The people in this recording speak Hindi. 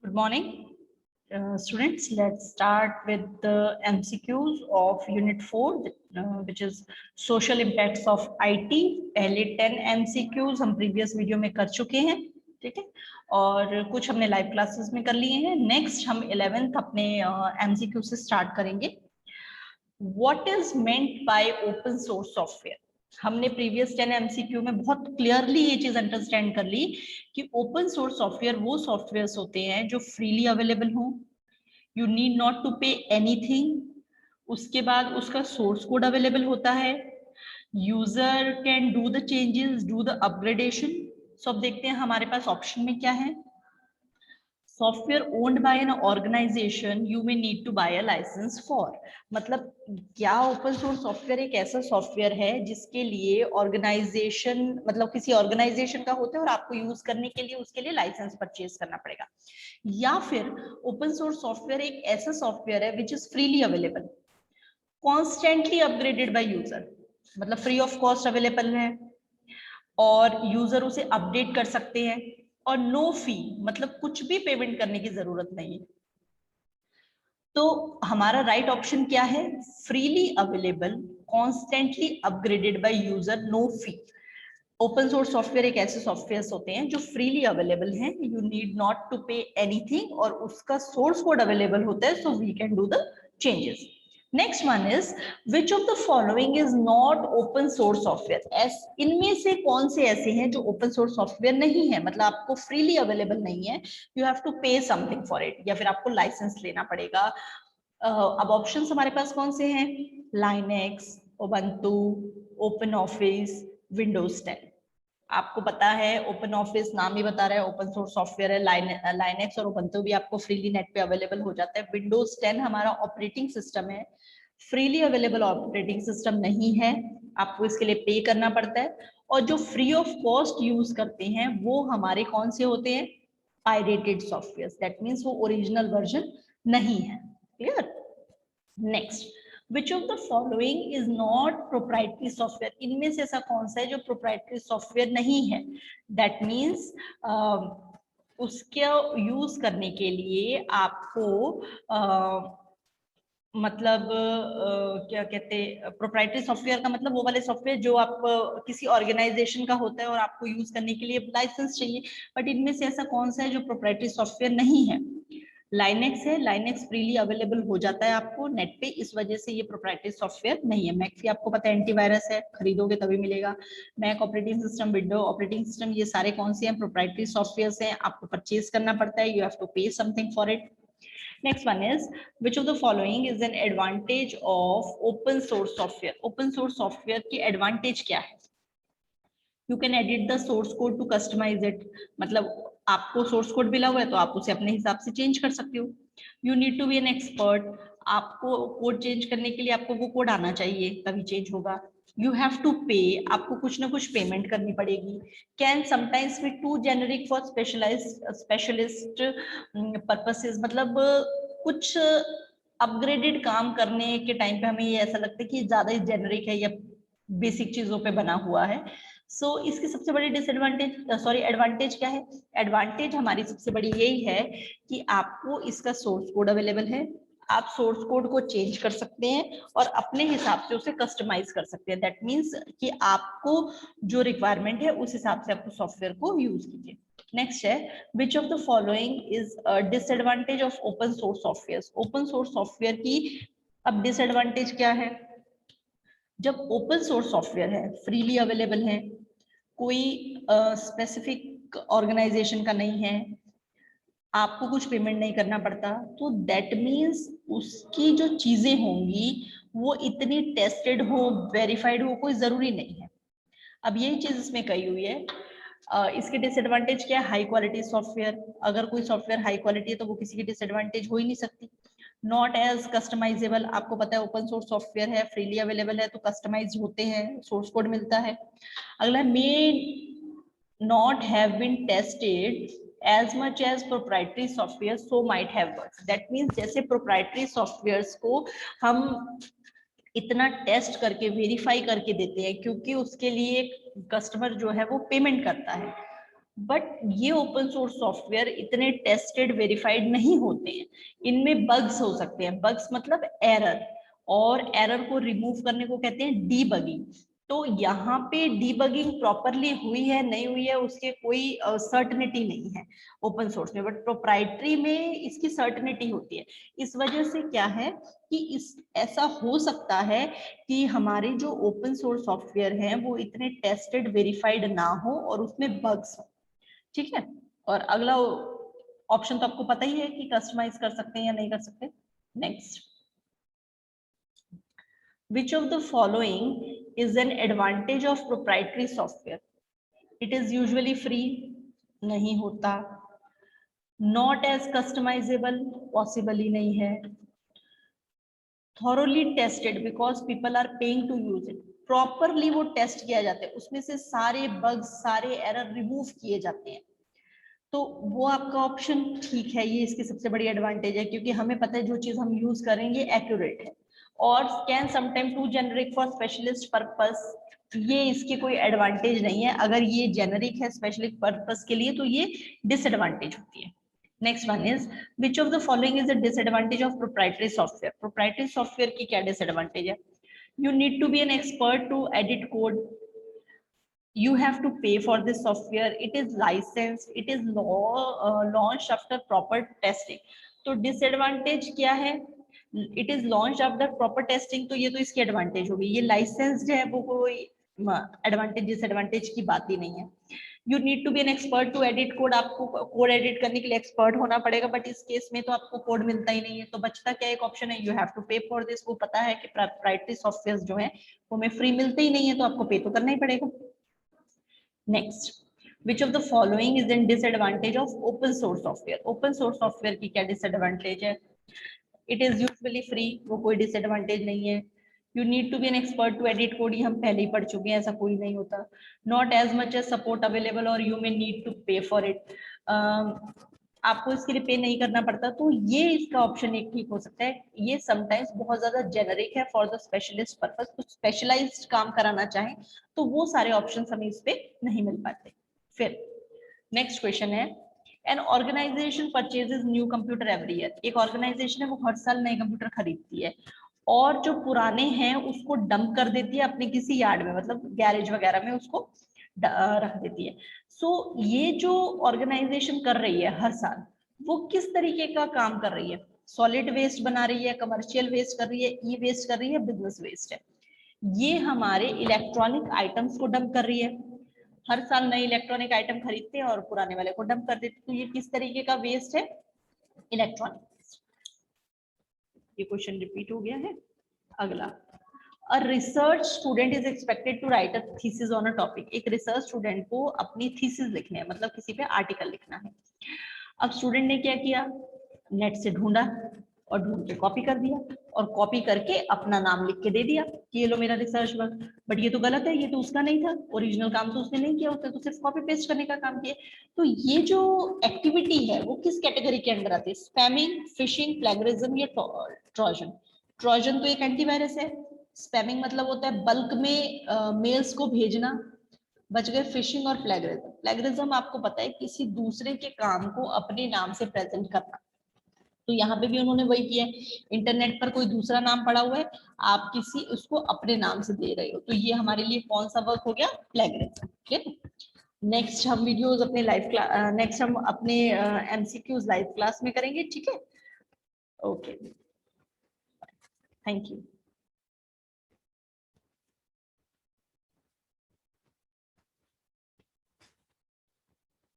Good morning, students. Let's start with the MCQs of Unit 4, which is Social Impacts of IT. पहले 10 MCQs हम previous video में कर चुके हैं, ठीक है, और कुछ हमने live classes में कर लिए हैं. Next हम 11th अपने MCQ से start करेंगे. What is meant by open source software? हमने प्रीवियस 10 MCQ में बहुत क्लियरली ये चीज अंडरस्टैंड कर ली कि ओपन सोर्स सॉफ्टवेयर वो सॉफ्टवेयर्स होते हैं जो फ्रीली अवेलेबल हो. You need not to pay anything. उसके बाद उसका सोर्स कोड अवेलेबल होता है. User can do the changes, do the upgradation. So अब देखते हैं हमारे पास ऑप्शन में क्या है. Software owned by an organization you may need to buy a license for. मतलब क्या ओपन सोर्स सॉफ्टवेयर एक ऐसा सॉफ्टवेयर है जिसके लिए ऑर्गेनाइजेशन, मतलब किसी ऑर्गेनाइजेशन का होता है और आपको यूज करने के लिए उसके लिए लाइसेंस परचेज करना पड़ेगा. या फिर ओपन सोर्स सॉफ्टवेयर एक ऐसा सॉफ्टवेयर है which is freely available, constantly upgraded by user, मतलब फ्री ऑफ कॉस्ट अवेलेबल है और यूजर उसे अपडेट कर सकते हैं और नो फी, मतलब कुछ भी पेमेंट करने की जरूरत नहीं है. तो हमारा राइट ऑप्शन क्या है? Freely available, constantly upgraded by user, no fee. Open source software एक ऐसे सॉफ्टवेयर होते हैं जो फ्रीली अवेलेबल हैं, you need not to pay anything, और उसका सोर्स कोड अवेलेबल होता है, so we can do the changes. Next one is which of the following is not open source software. इनमें से कौन से ऐसे हैं जो ओपन सोर्स सॉफ्टवेयर नहीं है, मतलब आपको फ्रीली अवेलेबल नहीं है, यू हैव टू पे समथिंग फॉर इट, या फिर आपको लाइसेंस लेना पड़ेगा. अब ऑप्शंस हमारे पास कौन से हैं? Linux, Ubuntu, open office, Windows 10. आपको पता है ओपन ऑफिस नाम ही बता रहा है ओपन सोर्स सॉफ्टवेयर है. लाइनेक्स और उबंटू भी आपको फ्रीली नेट पे अवेलेबल हो जाता है. विंडोज 10 हमारा ऑपरेटिंग सिस्टम है, फ्रीली अवेलेबल ऑपरेटिंग सिस्टम नहीं है, आपको इसके लिए पे करना पड़ता है. और जो फ्री ऑफ कॉस्ट यूज करते हैं वो हमारे कौन से होते हैं? Pirated software. दैट मीन्स वो ओरिजिनल वर्जन नहीं है. Clear? Next, which of the following is not proprietary software. इनमें से ऐसा कौन सा है जो proprietary software नहीं है? That means उसके यूज करने के लिए आपको मतलब क्या कहते हैं, प्रोप्राइटरी सॉफ्टवेयर का मतलब वो वाले सॉफ्टवेयर जो आप किसी ऑर्गेनाइजेशन का होता है और आपको यूज करने के लिए लाइसेंस चाहिए. बट इनमें से ऐसा कौन सा है जो प्रोप्राइटरी सॉफ्टवेयर नहीं है? लाइनेक्स है. लाइनेक्स फ्रीली अवेलेबल हो जाता है आपको नेट पे, इस वजह से ये प्रोप्राइटरी सॉफ्टवेयर नहीं है. मैक आपको पता है एंटीवायरस है, खरीदोगे तभी मिलेगा. Mac operating system, window operating system, ये सारे कौन से हैं? प्रोप्राइटरी सॉफ्टवेयर हैं, आपको परचेज करना पड़ता है, यू हैव टू पे something for it. Next one is which of the following is an advantage of open source software. Open source software की advantage क्या है? You can edit the source code to customize it. मतलब आपको source code मिला हुआ है तो आप उसे अपने हिसाब से change कर सकते हो. You need to be an expert. आपको कोड चेंज करने के लिए आपको वो कोड आना चाहिए तभी चेंज होगा. You have to pay. आपको कुछ ना कुछ पेमेंट करनी पड़ेगी. Can sometimes be too generic for specialist purposes. मतलब कुछ अपग्रेडेड काम करने के टाइम पे हमें ये ऐसा लगता है कि ज्यादा ही जेनरिक है या बेसिक चीजों पे बना हुआ है. सो इसकी सबसे बड़ी एडवांटेज क्या है? एडवांटेज हमारी सबसे बड़ी यही है कि आपको इसका सोर्स कोड अवेलेबल है, आप सोर्स कोड को चेंज कर सकते हैं और अपने हिसाब से उसे कस्टमाइज कर सकते हैं. दैट मीन्स कि आपको जो रिक्वायरमेंट है उस हिसाब से आपको सॉफ्टवेयर को यूज कीजिए. नेक्स्ट है विच of the following is disadvantage of open source software. Open source software की अब डिसएडवांटेज क्या है? जब ओपन सोर्स सॉफ्टवेयर है, फ्रीली अवेलेबल है, कोई स्पेसिफिक ऑर्गेनाइजेशन का नहीं है, आपको कुछ पेमेंट नहीं करना पड़ता, तो दैट मीन्स उसकी जो चीजें होंगी वो इतनी टेस्टेड हो, वेरीफाइड हो, कोई जरूरी नहीं है. अब यही चीज इसमें कही हुई है. इसके डिसएडवांटेज क्या है? High quality software. अगर कोई सॉफ्टवेयर हाई क्वालिटी है तो वो किसी की डिसएडवांटेज हो ही नहीं सकती. Not as customisable. आपको पता है ओपन सोर्स सॉफ्टवेयर है, फ्रीली अवेलेबल है, तो कस्टमाइज होते हैं, सोर्स कोड मिलता है. अगला, may not have been tested as much as proprietary software so might have worked. That means जैसे proprietary softwares को हम इतना टेस्ट करके वेरीफाई करके देते हैं क्योंकि उसके लिए कस्टमर जो है वो पेमेंट करता है, बट ये ओपन सोर्स सॉफ्टवेयर इतने टेस्टेड वेरीफाइड नहीं होते हैं, इनमें बग्स हो सकते हैं। बग्स मतलब एरर, और एरर को रिमूव करने को कहते हैं डीबगिंग। तो यहाँ पे डीबगिंग प्रॉपरली हुई है नहीं हुई है उसके कोई सर्टेनिटी नहीं है ओपन सोर्स में, बट प्रोप्राइटरी में इसकी सर्टेनिटी होती है। इस वजह से क्या है कि इस ऐसा हो सकता है कि हमारे जो ओपन सोर्स सॉफ्टवेयर हैं वो इतने टेस्टेड वेरीफाइड ना हो और उसमें बग्स हो। ठीक है, और अगला ऑप्शन तो आपको पता ही है कि कस्टमाइज कर सकते हैं या नहीं कर सकते। Next, which of the following is an advantage of proprietary software? It is usually free, नहीं होता। Not as customizable, possible ही नहीं है। Thoroughly tested because people are paying to use it, properly वो टेस्ट किया जाता है, उसमें से सारे बग्स सारे एरर रिमूव किए जाते हैं। तो वो आपका ऑप्शन ठीक है, ये इसकी सबसे बड़ी एडवांटेज है, क्योंकि हमें पता है जो चीज हम यूज करेंगे एक्यूरेट है। और can sometime too generic for specialist purpose, ये इसकी कोई एडवांटेज नहीं है। अगर ये जेनरिक है स्पेशलिस्ट पर्पस के लिए तो ये डिसएडवांटेज होती है। Next one is which of the following is the disadvantage of proprietary software? Proprietary software की क्या डिसएडवांटेज है? You need to be an expert to edit code, you have to pay for this software, it is licensed, it is launched after proper testing। तो disadvantage क्या है? it is launched after proper testing, तो ये तो इसकी एडवांटेज होगी। ये लाइसेंस्ड है, वो कोई एडवांटेज डिसएडवांटेज की बात ही नहीं है। You need to be an expert to edit code, आपको कोड एडिट करने के लिए एक्सपर्ट होना पड़ेगा, बट इस केस में तो आपको कोड मिलता ही नहीं है। तो बचता क्या एक ऑप्शन है, यू हैव टू पे फॉर दिस। वो पता है कि प्रोप्राइटरी सॉफ्टवेयर जो है वो हमें फ्री मिलते ही नहीं है, तो आपको पे तो करना ही पड़ेगा। Next, which of the following is in disadvantage of open source software? open source software की क्या disadvantage है? it is usually free, वो कोई disadvantage नहीं है। you need to be an expert to edit code, ये हम पहले ही पढ़ चुके हैं, ऐसा कोई नहीं होता। not as much as support available or you may need to pay for it, आपको इसके लिए पे नहीं करना पड़ता। तो ये इसका ऑप्शन एक ठीक हो सकता है। ये समटाइम्स बहुत ज्यादा जेनरिक है फॉर द स्पेशलिस्ट पर्पस, कुछ स्पेशलाइज्ड काम कराना चाहें तो वो सारे ऑप्शंस हमें इस पे नहीं मिल पाते। फिर नेक्स्ट क्वेश्चन है, an organisation purchases new computer every year. एक ऑर्गेनाइजेशन है वो हर साल नए कंप्यूटर खरीदती है और जो पुराने हैं उसको डंप कर देती है अपने किसी यार्ड में, मतलब गैरेज वगैरह में उसको रख देती है। सो ये जो ऑर्गेनाइजेशन कर रही है हर साल, वो किस तरीके का काम कर रही है? सॉलिड वेस्ट बना रही है, कमर्शियल वेस्ट कर रही है, ई वेस्ट कर रही है, बिजनेस वेस्ट है? ये हमारे इलेक्ट्रॉनिक आइटम्स को डंप कर रही है। हर साल नए इलेक्ट्रॉनिक आइटम खरीदते हैं और पुराने वाले को डंप कर देते हैं। तो ये किस तरीके का वेस्ट है? Electronic waste. ये क्वेश्चन रिपीट हो गया है। अगला, A research student is expected to write a thesis on a topic। एक रिसर्च स्टूडेंट को अपनी थीसिस लिखनी है, मतलब किसी पे आर्टिकल लिखना है। अब स्टूडेंट ने क्या किया, नेट से ढूंढा और ढूंढ के कॉपी कर दिया, और कॉपी करके अपना नाम लिख के दे दिया कि ये लो मेरा रिसर्च वर्क। बट ये तो गलत है, ये तो उसका नहीं था, ओरिजिनल काम तो उसने नहीं किया, उसने तो सिर्फ कॉपी पेस्ट करने का काम किया। तो ये जो एक्टिविटी है वो किस कैटेगरी के अंदर आती है? स्पैमिंग, फिशिंग, प्लेगरिज्म या ट्रोजन? ट्रोजन तो एक एंटीवायरस है, स्पैमिंग मतलब होता है बल्क में मेल्स को भेजना, बच गए फिशिंग और प्लेगरिज्म। प्लेगरिज्म आपको पता है किसी दूसरे के काम को अपने नाम से प्रेजेंट करना। तो यहाँ पे भी उन्होंने वही किया है, इंटरनेट पर कोई दूसरा नाम पड़ा हुआ है, आप किसी उसको अपने नाम से दे रहे हो, तो ये हमारे लिए कौन सा वर्क हो गया? प्लेगरिज्म। ठीक है, नेक्स्ट हम वीडियोस अपने लाइव क्लास, नेक्स्ट हम अपने एमसीक्यूज लाइव क्लास में करेंगे। ठीक है, ओके, थैंक यू।